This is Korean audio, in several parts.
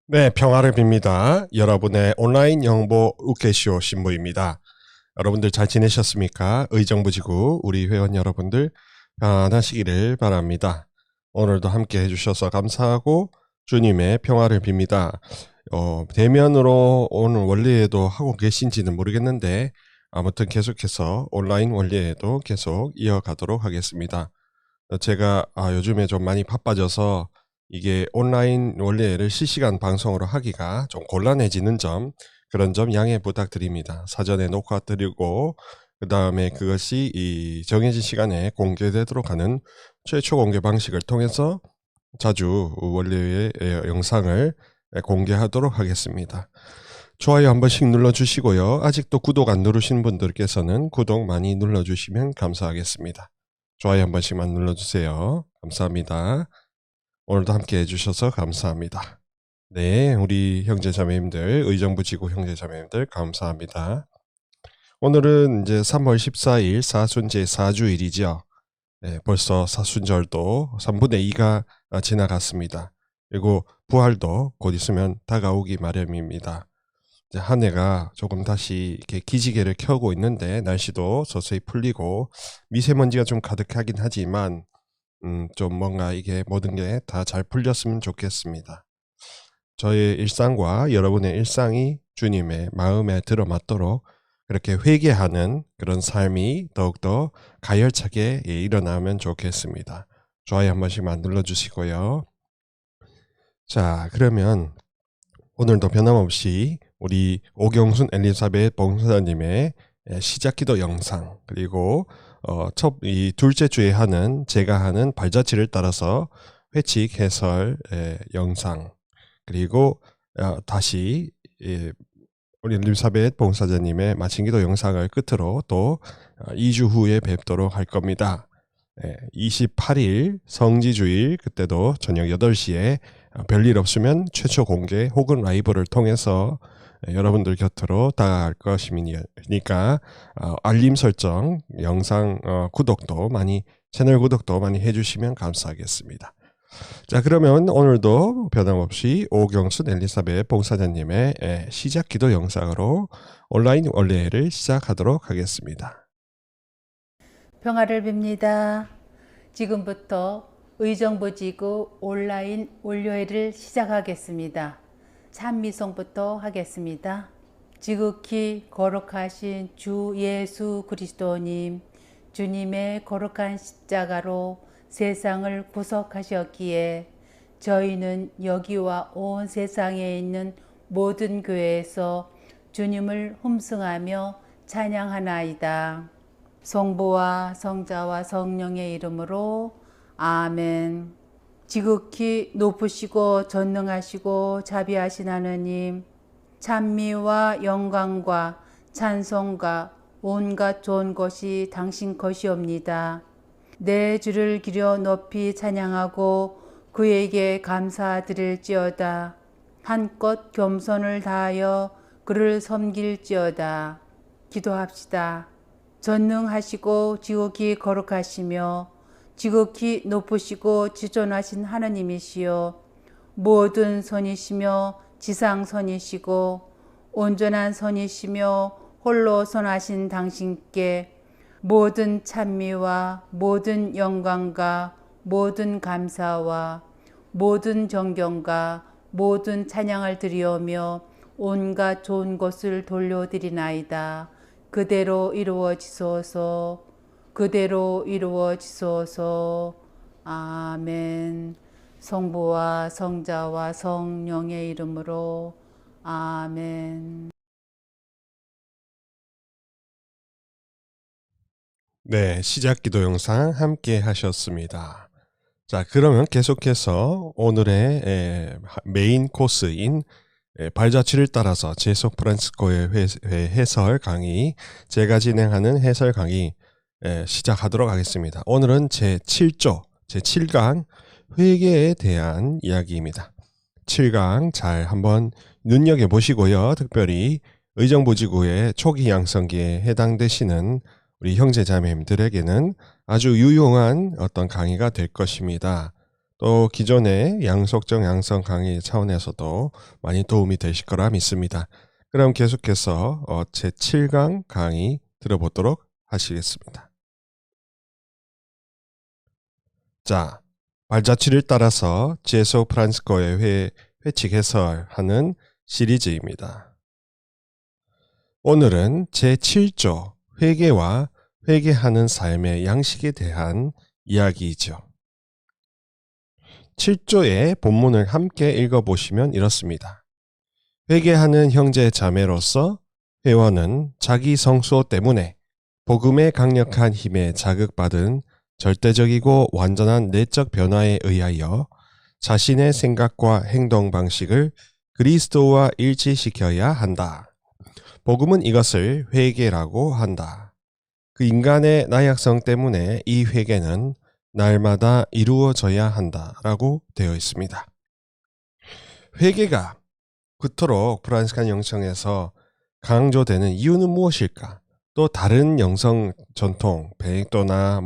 네, 평화를 빕니다. 여러분의 온라인 영보 우케시오 신부입니다. 여러분들 잘 지내셨습니까? 의정부지구 우리 회원 여러분들 편안하시기를 바랍니다. 오늘도 함께 해주셔서 감사하고 주님의 평화를 빕니다. 대면으로 오늘 원리에도 하고 계신지는 모르겠는데 아무튼 계속해서 온라인 원리에도 계속 이어가도록 하겠습니다. 제가 요즘에 좀 많이 바빠져서 이게 온라인 원래를 실시간 방송으로 하기가 좀 곤란해지는 점, 그런 점 양해 부탁드립니다. 사전에 녹화 드리고 그 다음에 그것이 이 정해진 시간에 공개되도록 하는 최초 공개 방식을 통해서 자주 원래의 영상을 공개하도록 하겠습니다. 좋아요 한 번씩 눌러주시고요. 아직도 구독 안 누르신 분들께서는 구독 많이 눌러주시면 감사하겠습니다. 좋아요 한 번씩만 눌러주세요. 감사합니다. 오늘도 함께 해주셔서 감사합니다. 네, 우리 형제자매님들, 의정부지구 형제자매님들 감사합니다. 오늘은 이제 3월 14일 사순제 4주일이죠. 네, 벌써 사순절도 3분의 2가 지나갔습니다. 그리고 부활도 곧 있으면 다가오기 마련입니다. 이제 한 해가 조금 다시 이렇게 기지개를 켜고 있는데 날씨도 서서히 풀리고 미세먼지가 좀 가득하긴 하지만 좀 뭔가 이게 모든 게 다 잘 풀렸으면 좋겠습니다. 저의 일상과 여러분의 일상이 주님의 마음에 들어맞도록 그렇게 회개하는 그런 삶이 더욱더 가열차게 일어나면 좋겠습니다. 좋아요 한 번씩만 눌러주시고요. 자, 그러면 오늘도 변함없이 우리 오경순 엘리사벳 봉사자님의 시작기도 영상, 그리고 이 둘째 주에 하는 제가 하는 발자취를 따라서 회칙 해설 영상, 그리고 다시 우리 엘리사벳 봉사자님의 마침기도 영상을 끝으로 또 2주 후에 뵙도록 할 겁니다. 28일 성지주일, 그때도 저녁 8시에 별일 없으면 최초 공개 혹은 라이브를 통해서 여러분들 곁으로 다가갈 것이니까 알림 설정, 영상 구독도 많이, 채널 구독도 많이 해주시면 감사하겠습니다. 자, 그러면 오늘도 변함없이 오경순 엘리사벳 봉사자님의 시작 기도 영상으로 온라인 원래를 시작하도록 하겠습니다. 평화를 빕니다. 지금부터 의정부지구 온라인 올료회를 시작하겠습니다. 찬미송부터 하겠습니다. 지극히 거룩하신 주 예수 그리스도님, 주님의 거룩한 십자가로 세상을 구속하셨기에 저희는 여기와 온 세상에 있는 모든 교회에서 주님을 흠승하며 찬양하나이다. 성부와 성자와 성령의 이름으로 아멘. 지극히 높으시고 전능하시고 자비하신 하느님, 찬미와 영광과 찬송과 온갖 좋은 것이 당신 것이옵니다. 내 주를 기려 높이 찬양하고 그에게 감사드릴지어다. 한껏 겸손을 다하여 그를 섬길지어다. 기도합시다. 전능하시고 지극히 거룩하시며 지극히 높으시고 지존하신 하느님이시여, 모든 선이시며 지상선이시고 온전한 선이시며 홀로 선하신 당신께 모든 찬미와 모든 영광과 모든 감사와 모든 존경과 모든 찬양을 드리오며 온갖 좋은 것을 돌려드리나이다. 그대로 이루어지소서. 그대로 이루어지소서. 아멘. 성부와 성자와 성령의 이름으로 아멘. 네, 시작 기도 영상 함께 하셨습니다. 자, 그러면 계속해서 오늘의 메인 코스인 발자취를 따라서 제속 프란치스코의 해설 강의, 제가 진행하는 해설 강의 시작하도록 하겠습니다. 오늘은 제7조, 제7강 회개에 대한 이야기입니다. 7강 잘 한번 눈여겨보시고요. 특별히 의정부지구의 초기 양성기에 해당되시는 우리 형제자매님들에게는 아주 유용한 어떤 강의가 될 것입니다. 또 기존의 양속정 양성 강의 차원에서도 많이 도움이 되실 거라 믿습니다. 그럼 계속해서 제 7강 강의 들어보도록 하시겠습니다. 자, 발자취를 따라서 제소 프란스코의 회칙 해설하는 시리즈입니다. 오늘은 제7조 회개와 회개하는 삶의 양식에 대한 이야기이죠. 7조의 본문을 함께 읽어보시면 이렇습니다. 회개하는 형제 자매로서 회원은 자기 성소 때문에 복음의 강력한 힘에 자극받은 절대적이고 완전한 내적 변화에 의하여 자신의 생각과 행동 방식을 그리스도와 일치시켜야 한다. 복음은 이것을 회개라고 한다. 그 인간의 나약성 때문에 이 회개는 날마다 이루어져야 한다라고 되어 있습니다. 회개가 그토록 프란시스칸 영성에서 강조되는 이유는 무엇일까? 또 다른 영성 전통, 베넥도나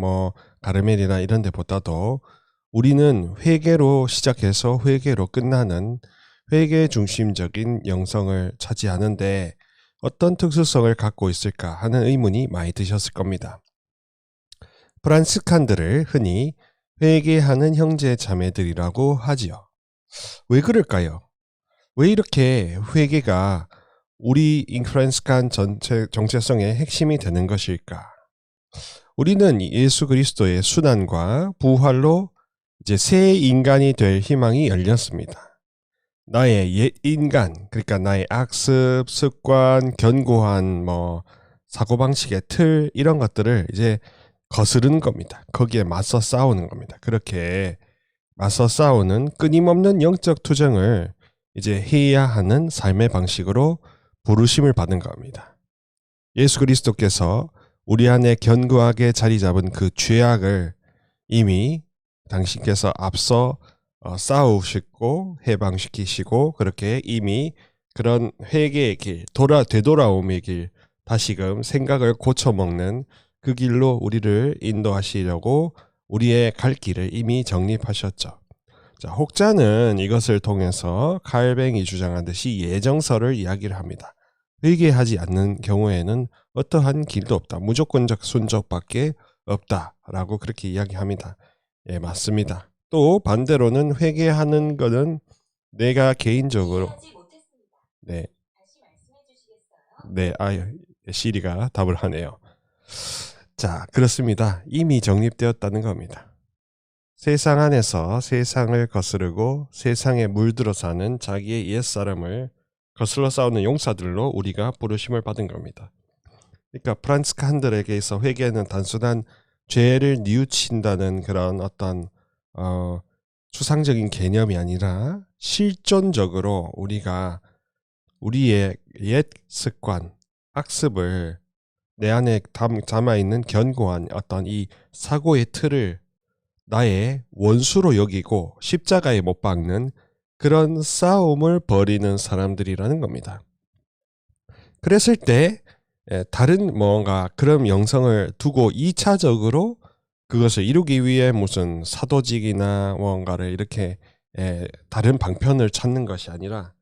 가르멜이나 이런 데보다도 우리는 회개로 시작해서 회개로 끝나는 회개 중심적인 영성을 차지하는데 어떤 특수성을 갖고 있을까 하는 의문이 많이 드셨을 겁니다. 프란시스칸들을 흔히 회개하는 형제 자매들이라고 하지요. 왜 그럴까요? 왜 이렇게 회개가 우리 프란시스칸 정체성의 핵심이 되는 것일까? 우리는 예수 그리스도의 순환과 부활로 이제 새 인간이 될 희망이 열렸습니다. 나의 옛 인간, 그러니까 나의 악습, 습관, 견고한 사고방식의 틀 이런 것들을 이제 거스르는 겁니다. 거기에 맞서 싸우는 겁니다. 그렇게 맞서 싸우는 끊임없는 영적 투쟁을 이제 해야 하는 삶의 방식으로 부르심을 받은 겁니다. 예수 그리스도께서 우리 안에 견고하게 자리 잡은 그 죄악을 이미 당신께서 앞서 싸우시고 해방시키시고 그렇게 이미 그런 회개의 길, 되돌아옴의 길, 다시금 생각을 고쳐먹는 그 길로 우리를 인도하시려고 우리의 갈 길을 이미 정립하셨죠. 자, 혹자는 이것을 통해서 칼뱅이 주장하듯이 예정서를 이야기를 합니다. 회개하지 않는 경우에는 어떠한 길도 없다. 무조건적 순종밖에 없다라고 그렇게 이야기합니다. 예, 맞습니다. 또 반대로는 회개하는 것은 내가 개인적으로 네, 시리가 답을 하네요. 자, 그렇습니다. 이미 정립되었다는 겁니다. 세상 안에서 세상을 거스르고 세상에 물들어 사는 자기의 옛사람을 거슬러 싸우는 용사들로 우리가 부르심을 받은 겁니다. 그러니까 프란시스칸들에게서 회개는 단순한 죄를 뉘우친다는 그런 어떤 추상적인 개념이 아니라 실존적으로 우리가 우리의 옛 습관, 악습을 내 안에 담아있는 견고한 어떤 이 사고의 틀을 나의 원수로 여기고 십자가에 못 박는 그런 싸움을 벌이는 사람들이라는 겁니다. 그랬을 때 다른 뭔가 그런 영성을 두고 2차적으로 그것을 이루기 위해 무슨 사도직이나 뭔가를 이렇게 다른 방편을 찾는 것이 아니라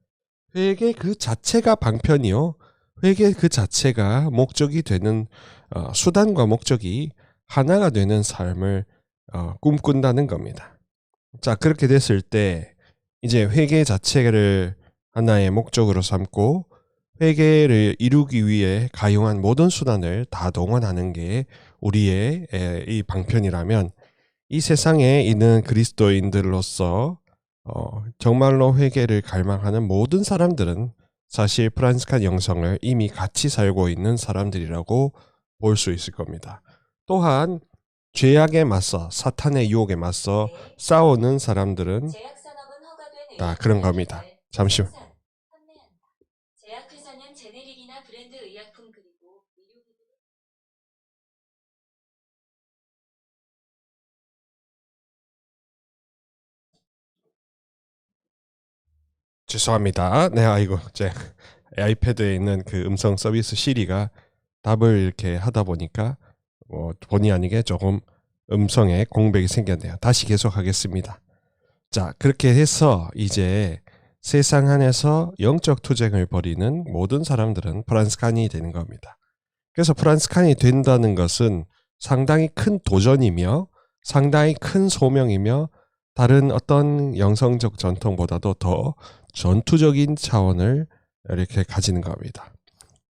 회개 그 자체가 방편이요. 회개 그 자체가 목적이 되는 수단과 목적이 하나가 되는 삶을 꿈꾼다는 겁니다. 자, 그렇게 됐을 때 이제 회개 자체를 하나의 목적으로 삼고 회개를 이루기 위해 가용한 모든 수단을 다 동원하는 게 우리의 이 방편이라면 이 세상에 있는 그리스도인들로서 정말로 회개를 갈망하는 모든 사람들은 사실 프란시스칸 영성을 이미 같이 살고 있는 사람들이라고 볼 수 있을 겁니다. 또한 죄악에 맞서 사탄의 유혹에 맞서 싸우는 사람들은 다 그런 겁니다. 잠시만. 제약회사는 제네릭이나 브랜드 의약품 그리고 의료기기 죄송합니다. 네, 제 아이패드에 있는 그 음성 서비스 시리가 답을 이렇게 하다 보니까 본의 아니게 조금 음성에 공백이 생겼네요. 다시 계속하겠습니다. 자, 그렇게 해서 이제 세상 안에서 영적 투쟁을 벌이는 모든 사람들은 프란스칸이 되는 겁니다. 그래서 프란스칸이 된다는 것은 상당히 큰 도전이며 상당히 큰 소명이며 다른 어떤 영성적 전통보다도 더 전투적인 차원을 이렇게 가지는 겁니다.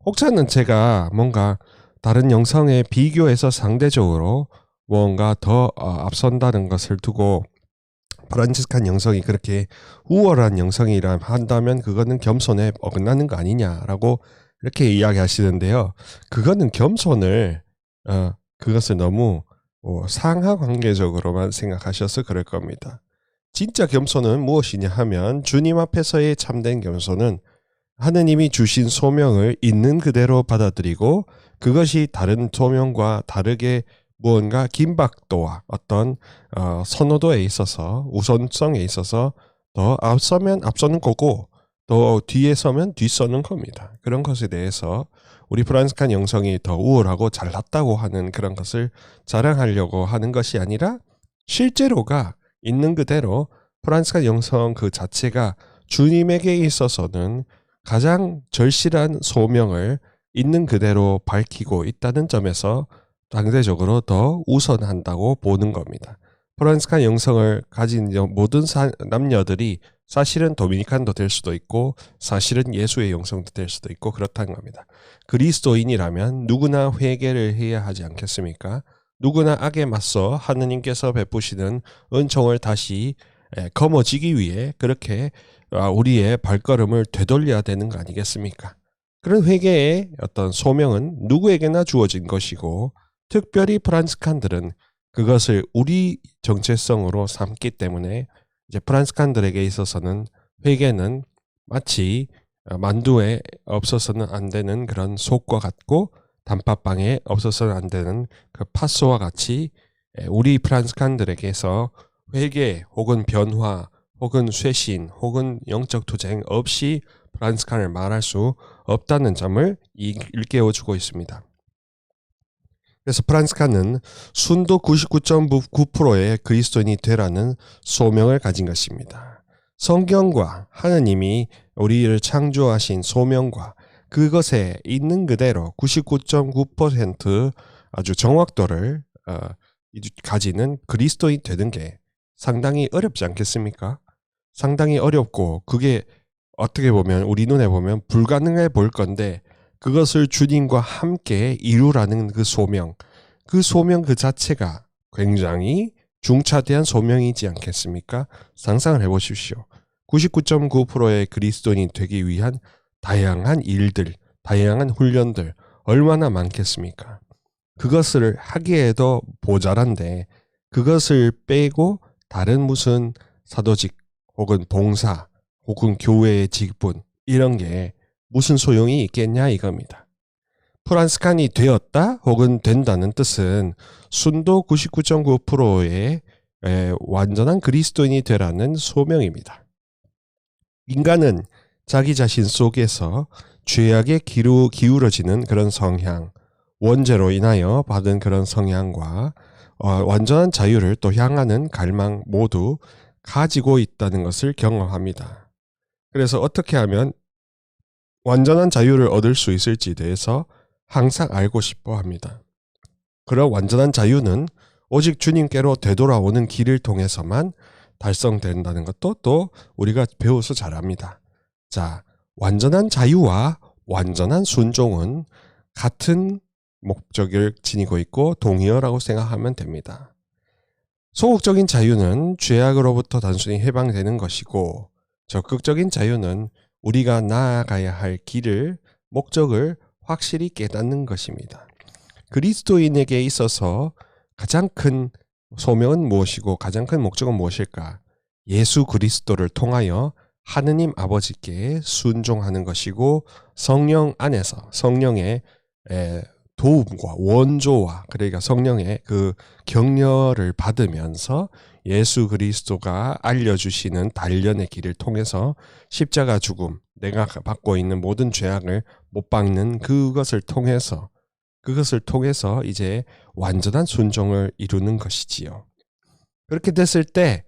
혹자는 제가 뭔가 다른 영성에 비교해서 상대적으로 뭔가 더 앞선다는 것을 두고 프란치스칸 영성이 그렇게 우월한 영성이라 한다면 그거는 겸손에 어긋나는 거 아니냐라고 이렇게 이야기하시는데요. 그거는 겸손을 그것을 너무 상하 관계적으로만 생각하셔서 그럴 겁니다. 진짜 겸손은 무엇이냐 하면 주님 앞에서의 참된 겸손은 하느님이 주신 소명을 있는 그대로 받아들이고 그것이 다른 소명과 다르게 무언가 긴박도와 어떤 선호도에 있어서 우선성에 있어서 더 앞서면 앞서는 거고 더 뒤에 서면 뒤서는 겁니다. 그런 것에 대해서 우리 프란스칸 영성이 더 우월하고 잘났다고 하는 그런 것을 자랑하려고 하는 것이 아니라 실제로가 있는 그대로 프란스칸 영성 그 자체가 주님에게 있어서는 가장 절실한 소명을 있는 그대로 밝히고 있다는 점에서 상대적으로 더 우선한다고 보는 겁니다. 프란스칸 영성을 가진 모든 남녀들이 사실은 도미니칸도 될 수도 있고 사실은 예수의 영성도 될 수도 있고 그렇다는 겁니다. 그리스도인이라면 누구나 회개를 해야 하지 않겠습니까? 누구나 악에 맞서 하느님께서 베푸시는 은총을 다시 거머쥐기 위해 그렇게 우리의 발걸음을 되돌려야 되는 거 아니겠습니까? 그런 회개의 어떤 소명은 누구에게나 주어진 것이고 특별히 프란스칸들은 그것을 우리 정체성으로 삼기 때문에 이제 프란스칸들에게 있어서는 회개는 마치 만두에 없어서는 안 되는 그런 속과 같고 단팥빵에 없어서는 안 되는 그 팥소와 같이 우리 프란스칸들에게서 회개 혹은 변화 혹은 쇄신 혹은 영적 투쟁 없이 프란스칸을 말할 수 없다는 점을 일깨워주고 있습니다. 그래서 프란스칸은 순도 99.9%의 그리스도인이 되라는 소명을 가진 것입니다. 성경과 하느님이 우리를 창조하신 소명과 그것에 있는 그대로 99.9% 아주 정확도를 가지는 그리스도인이 되는 게 상당히 어렵지 않겠습니까? 상당히 어렵고 그게 어떻게 보면 우리 눈에 보면 불가능해 보일 건데 그것을 주님과 함께 이루라는 그 소명 그 자체가 굉장히 중차대한 소명이지 않겠습니까? 상상을 해보십시오. 99.9%의 그리스도인이 되기 위한 다양한 일들, 다양한 훈련들 얼마나 많겠습니까? 그것을 하기에도 모자란데 그것을 빼고 다른 무슨 사도직 혹은 봉사 혹은 교회의 직분 이런 게 무슨 소용이 있겠냐 이겁니다. 프란스칸이 되었다 혹은 된다는 뜻은 순도 99.9%의 완전한 그리스도인이 되라는 소명입니다. 인간은 자기 자신 속에서 죄악에 기울어지는 그런 성향, 원죄로 인하여 받은 그런 성향과 완전한 자유를 또 향하는 갈망 모두 가지고 있다는 것을 경험합니다. 그래서 어떻게 하면 완전한 자유를 얻을 수 있을지에 대해서 항상 알고 싶어 합니다. 그런 완전한 자유는 오직 주님께로 되돌아오는 길을 통해서만 달성된다는 것도 또 우리가 배워서 잘 압니다. 자, 완전한 자유와 완전한 순종은 같은 목적을 지니고 있고 동의어라고 생각하면 됩니다. 소극적인 자유는 죄악으로부터 단순히 해방되는 것이고 적극적인 자유는 우리가 나아가야 할 길을 목적을 확실히 깨닫는 것입니다. 그리스도인에게 있어서 가장 큰 소명은 무엇이고 가장 큰 목적은 무엇일까? 예수 그리스도를 통하여 하느님 아버지께 순종하는 것이고 성령 안에서 성령의 도움과 원조와 그러니까 성령의 그 격려를 받으면서 예수 그리스도가 알려주시는 단련의 길을 통해서 십자가 죽음, 내가 받고 있는 모든 죄악을 못 박는 그것을 통해서 이제 완전한 순종을 이루는 것이지요. 그렇게 됐을 때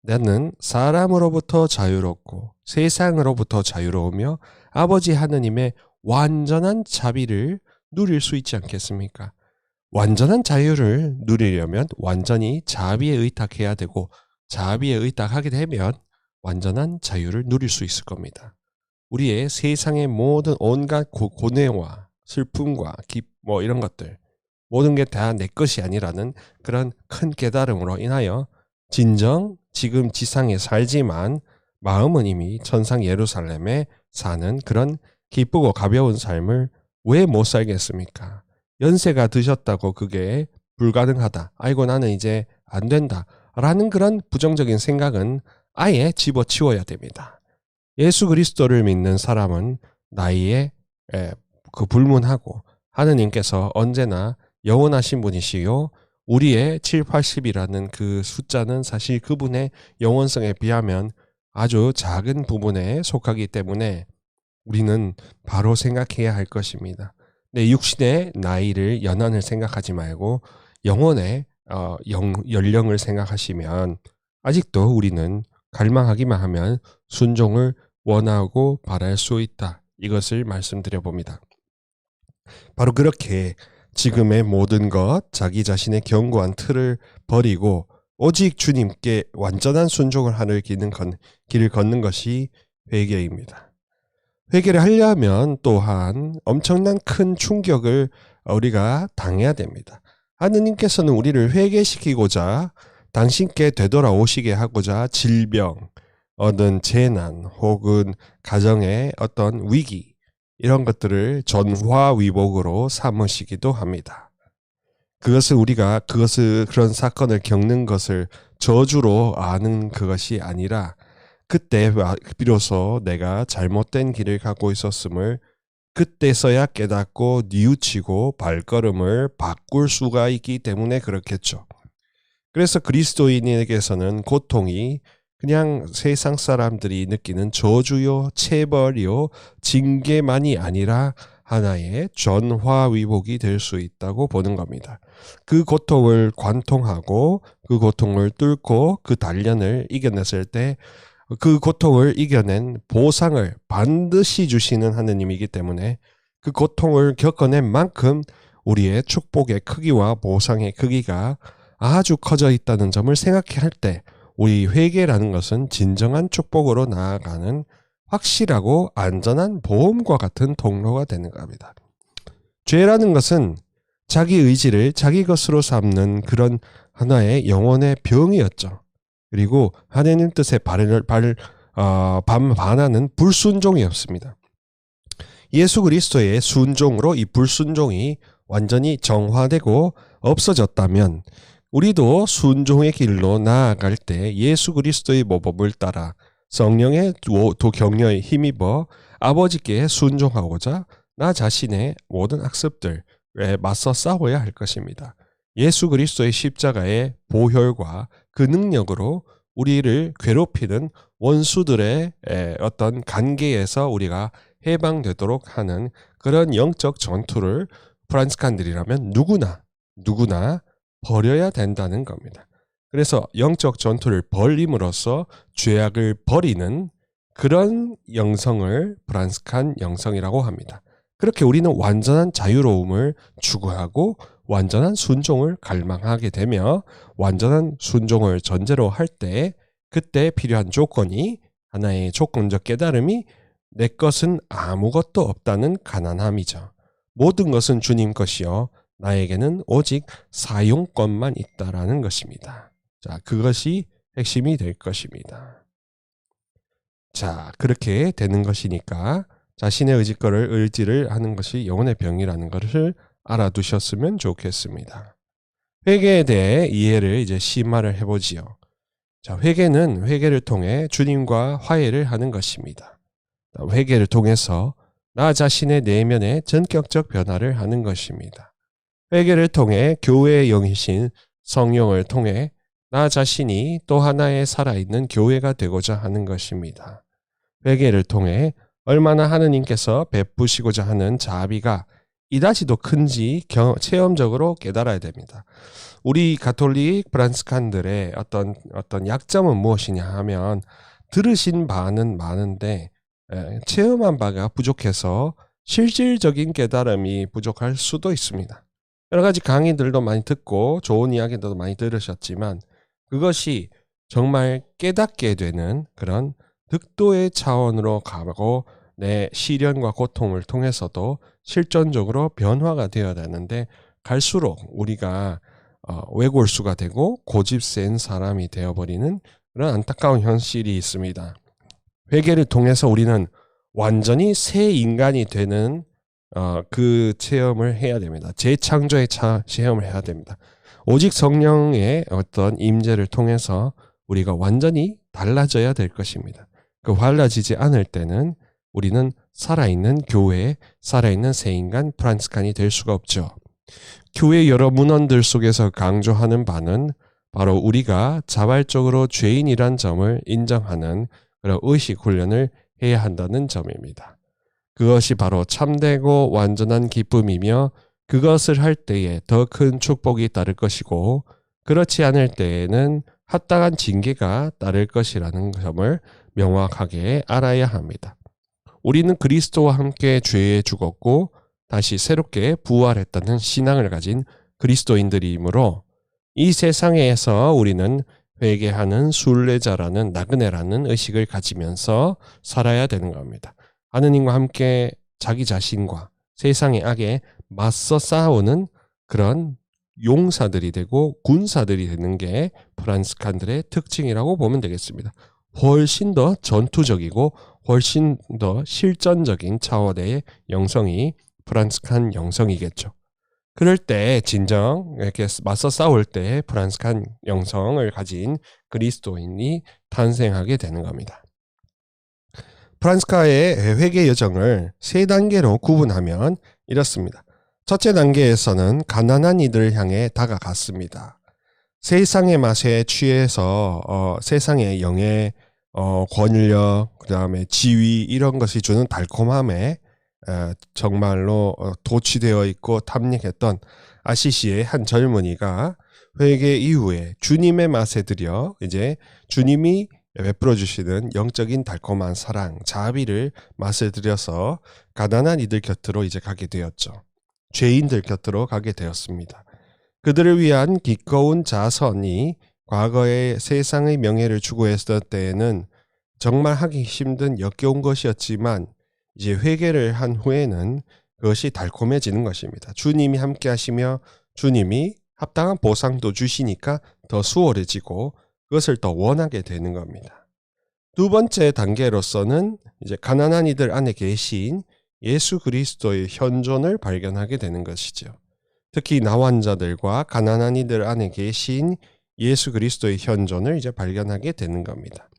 나는 사람으로부터 자유롭고 세상으로부터 자유로우며 아버지 하느님의 완전한 자비를 누릴 수 있지 않겠습니까? 완전한 자유를 누리려면 완전히 자비에 의탁해야 되고 자비에 의탁하게 되면 완전한 자유를 누릴 수 있을 겁니다. 우리의 세상의 모든 온갖 고뇌와 슬픔과 뭐 이런 것들 모든 게 다 내 것이 아니라는 그런 큰 깨달음으로 인하여 진정 지금 지상에 살지만 마음은 이미 천상 예루살렘에 사는 그런 기쁘고 가벼운 삶을 왜 못 살겠습니까? 연세가 드셨다고 그게 불가능하다. 아이고 나는 이제 안 된다. 라는 그런 부정적인 생각은 아예 집어치워야 됩니다. 예수 그리스도를 믿는 사람은 나이에 불문하고 하느님께서 언제나 영원하신 분이시요 우리의 7, 80이라는 그 숫자는 사실 그분의 영원성에 비하면 아주 작은 부분에 속하기 때문에 우리는 바로 생각해야 할 것입니다. 내 육신의 나이를 연한을 생각하지 말고 영혼의 연령을 생각하시면 아직도 우리는 갈망하기만 하면 순종을 원하고 바랄 수 있다. 이것을 말씀드려 봅니다. 바로 그렇게 지금의 모든 것, 자기 자신의 견고한 틀을 버리고 오직 주님께 완전한 순종을 하는 길을 걷는 것이 회개입니다. 회개를 하려면 또한 엄청난 큰 충격을 우리가 당해야 됩니다. 하느님께서는 우리를 회개시키고자 당신께 되돌아오시게 하고자 질병, 어떤 재난 혹은 가정의 어떤 위기 이런 것들을 전화위복으로 삼으시기도 합니다. 우리가 그런 사건을 겪는 것을 저주로 아는 그것이 아니라 그때 비로소 내가 잘못된 길을 가고 있었음을 그때서야 깨닫고 뉘우치고 발걸음을 바꿀 수가 있기 때문에 그렇겠죠. 그래서 그리스도인에게서는 고통이 그냥 세상 사람들이 느끼는 저주요, 체벌이요, 징계만이 아니라 하나의 전화위복이 될 수 있다고 보는 겁니다. 그 고통을 관통하고 그 고통을 뚫고 그 단련을 이겨냈을 때 그 고통을 이겨낸 보상을 반드시 주시는 하느님이기 때문에 그 고통을 겪어낸 만큼 우리의 축복의 크기와 보상의 크기가 아주 커져 있다는 점을 생각할 때 우리 회개라는 것은 진정한 축복으로 나아가는 확실하고 안전한 보험과 같은 통로가 되는 겁니다. 죄라는 것은 자기 의지를 자기 것으로 삼는 그런 하나의 영혼의 병이었죠. 그리고 하나님 뜻에 반하는 불순종이었습니다. 예수 그리스도의 순종으로 이 불순종이 완전히 정화되고 없어졌다면 우리도 순종의 길로 나아갈 때 예수 그리스도의 모범을 따라 성령의 격려에 힘입어 아버지께 순종하고자 나 자신의 모든 악습들에 맞서 싸워야 할 것입니다. 예수 그리스도의 십자가의 보혈과 그 능력으로 우리를 괴롭히는 원수들의 어떤 관계에서 우리가 해방되도록 하는 그런 영적 전투를 프란치스칸들이라면 누구나 버려야 된다는 겁니다. 그래서 영적 전투를 벌임으로써 죄악을 버리는 그런 영성을 프란치스칸 영성이라고 합니다. 그렇게 우리는 완전한 자유로움을 추구하고 완전한 순종을 갈망하게 되며 완전한 순종을 전제로 할 때 그때 필요한 조건이 하나의 조건적 깨달음이 내 것은 아무것도 없다는 가난함이죠. 모든 것은 주님 것이요 나에게는 오직 사용권만 있다라는 것입니다. 자, 그것이 핵심이 될 것입니다. 자, 그렇게 되는 것이니까 자신의 의지를 하는 것이 영혼의 병이라는 것을 알아두셨으면 좋겠습니다. 회개에 대해 이해를 이제 심화를 해보지요. 자, 회개는 회개를 통해 주님과 화해를 하는 것입니다. 회개를 통해서 나 자신의 내면의 전격적 변화를 하는 것입니다. 회개를 통해 교회의 영이신 성령을 통해 나 자신이 또 하나의 살아있는 교회가 되고자 하는 것입니다. 회개를 통해 얼마나 하느님께서 베푸시고자 하는 자비가 이다지 더 큰지 체험적으로 깨달아야 됩니다. 우리 가톨릭 프란스칸들의 어떤 약점은 무엇이냐 하면 들으신 바는 많은데 체험한 바가 부족해서 실질적인 깨달음이 부족할 수도 있습니다. 여러 가지 강의들도 많이 듣고 좋은 이야기들도 많이 들으셨지만 그것이 정말 깨닫게 되는 그런 득도의 차원으로 가고 내 시련과 고통을 통해서도 실존적으로 변화가 되어야 되는데 갈수록 우리가 외골수가 되고 고집 센 사람이 되어버리는 그런 안타까운 현실이 있습니다. 회개를 통해서 우리는 완전히 새 인간이 되는 그 체험을 해야 됩니다. 재창조의 체험을 해야 됩니다. 오직 성령의 어떤 임재를 통해서 우리가 완전히 달라져야 될 것입니다. 그 달라지지 않을 때는 우리는 살아있는 교회, 살아있는 새 인간 프란스칸이 될 수가 없죠. 교회 여러 문헌들 속에서 강조하는 바는 바로 우리가 자발적으로 죄인이란 점을 인정하는 그런 의식 훈련을 해야 한다는 점입니다. 그것이 바로 참되고 완전한 기쁨이며 그것을 할 때에 더 큰 축복이 따를 것이고 그렇지 않을 때에는 합당한 징계가 따를 것이라는 점을 명확하게 알아야 합니다. 우리는 그리스도와 함께 죄에 죽었고 다시 새롭게 부활했다는 신앙을 가진 그리스도인들이므로 이 세상에서 우리는 회개하는 순례자라는 나그네라는 의식을 가지면서 살아야 되는 겁니다. 하느님과 함께 자기 자신과 세상의 악에 맞서 싸우는 그런 용사들이 되고 군사들이 되는 게 프란스칸들의 특징이라고 보면 되겠습니다. 훨씬 더 전투적이고 훨씬 더 실전적인 차원의 영성이 프란스칸 영성이겠죠. 그럴 때 진정 이렇게 맞서 싸울 때 프란스칸 영성을 가진 그리스도인이 탄생하게 되는 겁니다. 프란스카의 회개 여정을 세 단계로 구분하면 이렇습니다. 첫째 단계에서는 가난한 이들을 향해 다가갔습니다. 세상의 맛에 취해서 세상의 영의 권력, 그 다음에 지위 이런 것이 주는 달콤함에 정말로 도취되어 있고 탐닉했던 아시시의 한 젊은이가 회개 이후에 주님의 맛에 들여 이제 주님이 베풀어 주시는 영적인 달콤한 사랑, 자비를 맛을 들여서 가난한 이들 곁으로 이제 가게 되었죠. 죄인들 곁으로 가게 되었습니다. 그들을 위한 기꺼운 자선이 과거의 세상의 명예를 추구했을 때에는 정말 하기 힘든 역겨운 것이었지만 이제 회개를 한 후에는 그것이 달콤해지는 것입니다. 주님이 함께 하시며 주님이 합당한 보상도 주시니까 더 수월해지고 그것을 더 원하게 되는 겁니다. 두 번째 단계로서는 이제 가난한 이들 안에 계신 예수 그리스도의 현존을 발견하게 되는 것이죠. 특히 나환자들과 가난한 이들 안에 계신 예수 그리스도의 현존을 이제 발견하게 되는 겁니다.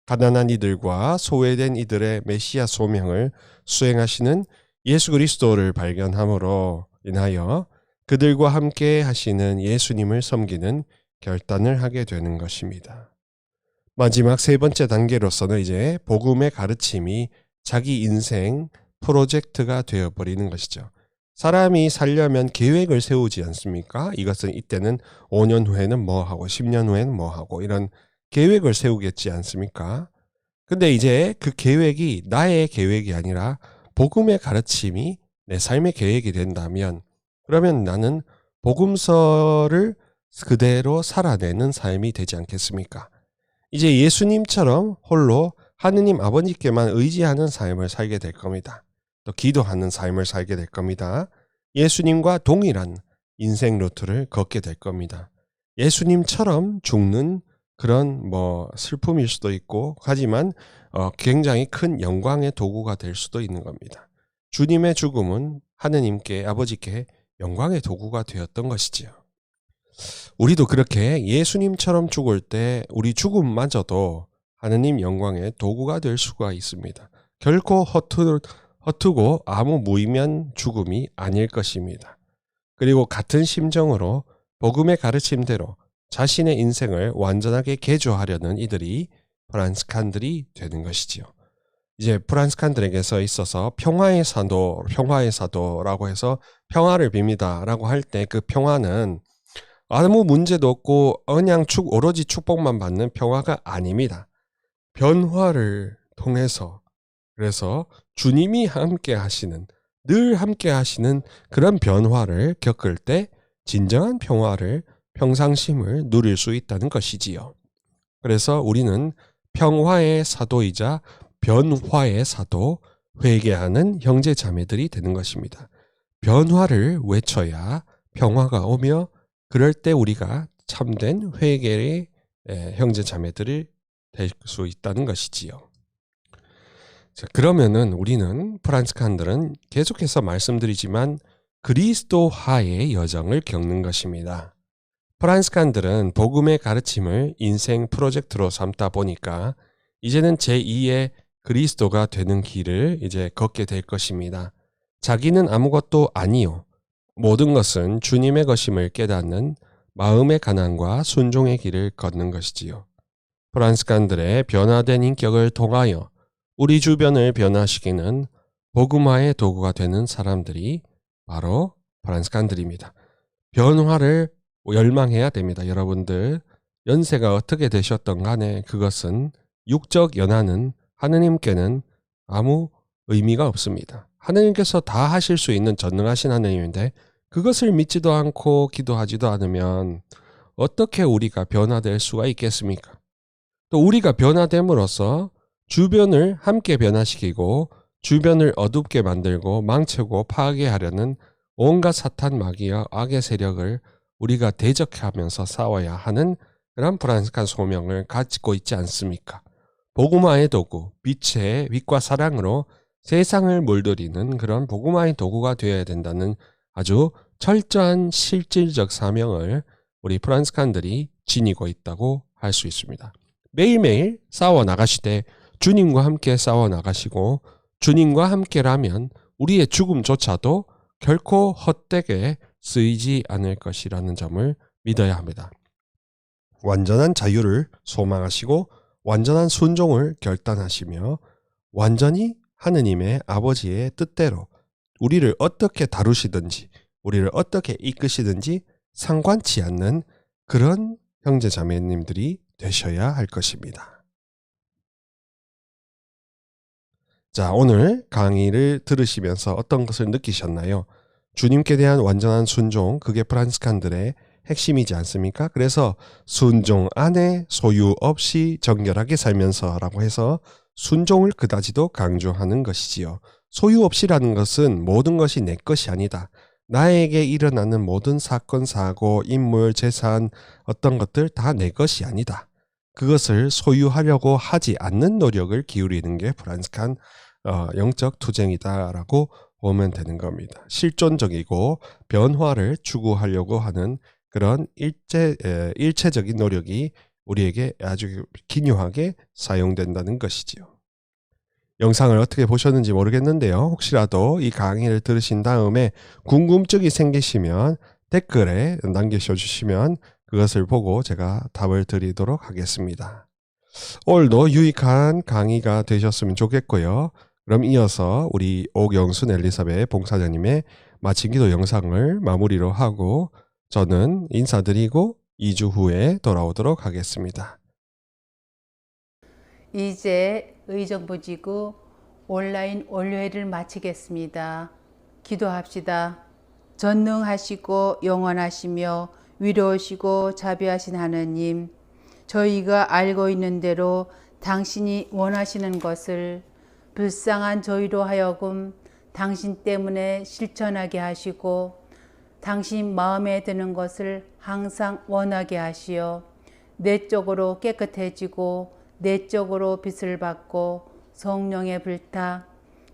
가난한 이들과 소외된 이들의 메시아 소명을 수행하시는 예수 그리스도를 발견함으로 인하여 그들과 함께 하시는 예수님을 섬기는 결단을 하게 되는 것입니다. 마지막 세 번째 단계로서는 이제 복음의 가르침이 자기 인생 프로젝트가 되어버리는 것이죠. 사람이 살려면 계획을 세우지 않습니까? 이것은 이때는 5년 후에는 뭐 하고 10년 후에는 뭐 하고 이런 계획을 세우겠지 않습니까? 근데 이제 그 계획이 나의 계획이 아니라 복음의 가르침이 내 삶의 계획이 된다면 그러면 나는 복음서를 그대로 살아내는 삶이 되지 않겠습니까? 이제 예수님처럼 홀로 하느님 아버지께만 의지하는 삶을 살게 될 겁니다. 또 기도하는 삶을 살게 될 겁니다. 예수님과 동일한 인생 루트를 걷게 될 겁니다. 예수님처럼 죽는 그런 슬픔일 수도 있고 하지만 굉장히 큰 영광의 도구가 될 수도 있는 겁니다. 주님의 죽음은 하느님께 아버지께 영광의 도구가 되었던 것이지요. 우리도 그렇게 예수님처럼 죽을 때 우리 죽음마저도 하느님 영광의 도구가 될 수가 있습니다. 결코 허투고 아무 무의미한 죽음이 아닐 것입니다. 그리고 같은 심정으로 복음의 가르침대로 자신의 인생을 완전하게 개조하려는 이들이 프란스칸들이 되는 것이지요. 이제 프란스칸들에게서 있어서 평화의 사도라고 해서 평화를 빕니다라고 할 때 그 평화는 아무 문제도 없고 그냥 오로지 축복만 받는 평화가 아닙니다. 변화를 통해서, 그래서 주님이 늘 함께 하시는 그런 변화를 겪을 때 진정한 평상심을 누릴 수 있다는 것이지요. 그래서 우리는 평화의 사도이자 변화의 사도, 회개하는 형제 자매들이 되는 것입니다. 변화를 외쳐야 평화가 오며, 그럴 때 우리가 참된 회개의 형제 자매들이 될 수 있다는 것이지요. 자, 그러면은 우리는 프란스칸들은 계속해서 말씀드리지만 그리스도화의 여정을 겪는 것입니다. 프란스칸들은 복음의 가르침을 인생 프로젝트로 삼다 보니까 이제는 제2의 그리스도가 되는 길을 이제 걷게 될 것입니다. 자기는 아무것도 아니요, 모든 것은 주님의 것임을 깨닫는 마음의 가난과 순종의 길을 걷는 것이지요. 프란스칸들의 변화된 인격을 통하여 우리 주변을 변화시키는 복음화의 도구가 되는 사람들이 바로 프란스칸들입니다. 변화를 열망해야 됩니다. 여러분들 연세가 어떻게 되셨던 간에 그것은 육적 연하는 하느님께는 아무 의미가 없습니다. 하느님께서 다 하실 수 있는 전능하신 하느님인데 그것을 믿지도 않고 기도하지도 않으면 어떻게 우리가 변화될 수가 있겠습니까? 또 우리가 변화됨으로써 주변을 함께 변화시키고 주변을 어둡게 만들고 망치고 파괴하려는 온갖 사탄 마귀와 악의 세력을 우리가 대적하면서 싸워야 하는 그런 프란스칸 소명을 가지고 있지 않습니까? 복음화의 도구, 빛과 사랑으로 세상을 물들이는 그런 복음화의 도구가 되어야 된다는 아주 철저한 실질적 사명을 우리 프란스칸들이 지니고 있다고 할 수 있습니다. 매일매일 싸워 나가시되 주님과 함께 싸워 나가시고 주님과 함께라면 우리의 죽음조차도 결코 헛되게 쓰이지 않을 것이라는 점을 믿어야 합니다. 완전한 자유를 소망하시고 완전한 순종을 결단하시며 완전히 하느님의 아버지의 뜻대로 우리를 어떻게 다루시든지 우리를 어떻게 이끄시든지 상관치 않는 그런 형제 자매님들이 되셔야 할 것입니다. 자, 오늘 강의를 들으시면서 어떤 것을 느끼셨나요? 주님께 대한 완전한 순종, 그게 프란스칸들의 핵심이지 않습니까? 그래서 순종 안에 소유 없이 정결하게 살면서 라고 해서 순종을 그다지도 강조하는 것이지요. 소유 없이라는 것은 모든 것이 내 것이 아니다. 나에게 일어나는 모든 사건, 사고, 인물, 재산, 어떤 것들 다 내 것이 아니다. 그것을 소유하려고 하지 않는 노력을 기울이는 게 프란스칸 영적 투쟁이다라고 보면 되는 겁니다. 실존적이고 변화를 추구하려고 하는 그런 일체적인 노력이 우리에게 아주 기묘하게 사용된다는 것이지요. 영상을 어떻게 보셨는지 모르겠는데요. 혹시라도 이 강의를 들으신 다음에 궁금증이 생기시면 댓글에 남겨주시면 그것을 보고 제가 답을 드리도록 하겠습니다. 오늘도 유익한 강의가 되셨으면 좋겠고요. 그럼 이어서 우리 옥영순 엘리사벳 봉사자님의 마친 기도 영상을 마무리로 하고 저는 인사드리고 2주 후에 돌아오도록 하겠습니다. 이제 의정부지구 온라인 올료회를 마치겠습니다. 기도합시다. 전능하시고 영원하시며 위로우시고 자비하신 하느님, 저희가 알고 있는 대로 당신이 원하시는 것을 불쌍한 저희로 하여금 당신 때문에 실천하게 하시고 당신 마음에 드는 것을 항상 원하게 하시어 내적으로 깨끗해지고 내적으로 빛을 받고 성령의 불타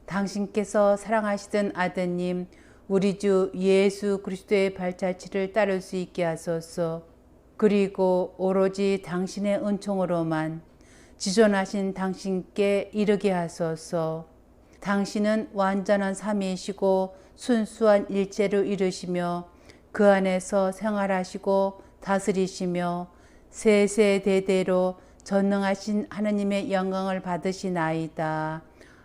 당신께서 사랑하시던 아드님 우리 주 예수 그리스도의 발자취를 따를 수 있게 하소서. 그리고 오로지 당신의 은총으로만 지존하신 당신께 이르게 하소서. 당신은 완전한 삼위이시고 순수한 일체를 이루시며 그 안에서 생활하시고 다스리시며 세세대대로 전능하신 하느님의 영광을 받으시나이다.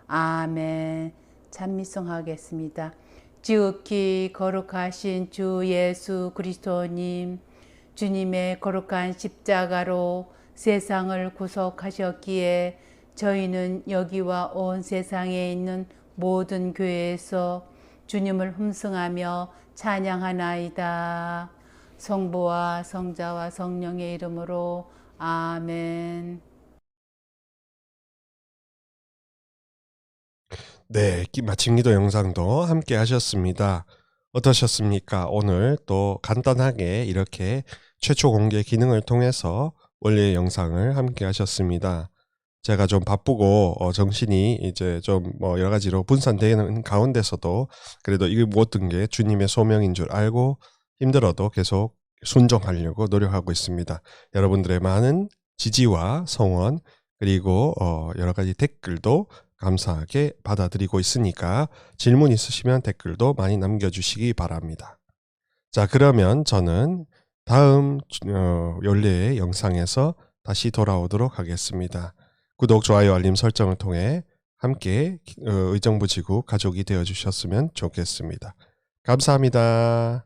아멘. 찬미송하겠습니다. 지극히 거룩하신 주 예수 그리스도님, 주님의 거룩한 십자가로 세상을 구속하셨기에 저희는 여기와 온 세상에 있는 모든 교회에서 주님을 흠승하며 찬양하나이다. 성부와 성자와 성령의 이름으로 아멘. 네, 마침 기도 영상도 함께 하셨습니다. 어떠셨습니까? 오늘 또 간단하게 이렇게 최초 공개 기능을 통해서 원래의 영상을 함께 하셨습니다. 제가 좀 바쁘고 정신이 이제 좀 뭐 여러 가지로 분산되는 가운데서도 그래도 이 모든 게 주님의 소명인 줄 알고 힘들어도 계속 순종하려고 노력하고 있습니다. 여러분들의 많은 지지와 성원 그리고 여러 가지 댓글도 감사하게 받아들이고 있으니까 질문 있으시면 댓글도 많이 남겨주시기 바랍니다. 자, 그러면 저는 다음 연례의 영상에서 다시 돌아오도록 하겠습니다. 구독, 좋아요, 알림 설정을 통해 함께 의정부지구 가족이 되어주셨으면 좋겠습니다. 감사합니다.